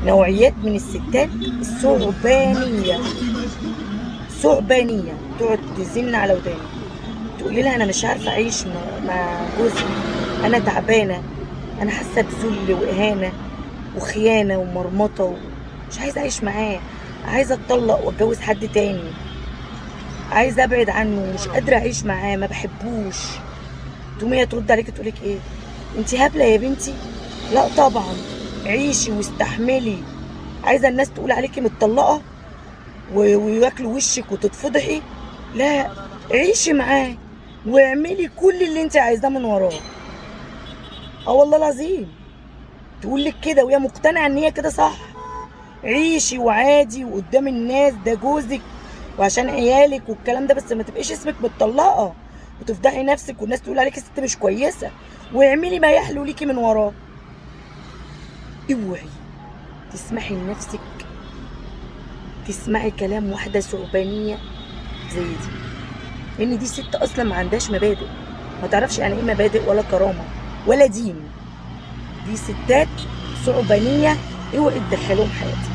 نوعيات من الستات ثعبانيه، ثعبانيه، تقعد تزن على وداني، تقولي لها انا مش عارفه اعيش مع جوزي، انا تعبانه، انا حاسه بذل واهانه وخيانه ومرمطه مش عايزه اعيش معاه، عايزه اتطلق واتجوز حد تاني، عايزه ابعد عنه، مش قادره اعيش معاه، ما بحبوش. تقوم هي ترد عليكي تقولك ايه؟ انت هبله يا بنتي؟ لا طبعا، عيشي واستحملي. عايزه الناس تقول عليكي متطلقه وياكلوا وشك وتتفضحي؟ لا، عيشي معاه واعملي كل اللي انت عايزاه من وراه. اه والله العظيم، تقول لك كده وهي مقتنعه ان هي كده صح. عيشي وعادي وقدام الناس ده جوزك وعشان عيالك والكلام ده، بس ما تبقيش اسمك متطلقه وتفضحي نفسك والناس تقول عليكي ست مش كويسه، واعملي ما يحلو ليكي من وراه. اوعي تسمحي لنفسك تسمعي كلام واحده ثعبانيه زي دي، لان دي ست اصلا ما عندهاش مبادئ، ما تعرفش يعني ايه مبادئ ولا كرامه ولا دين. دي ستات ثعبانيه، اوعي تدخلوهم حياتك.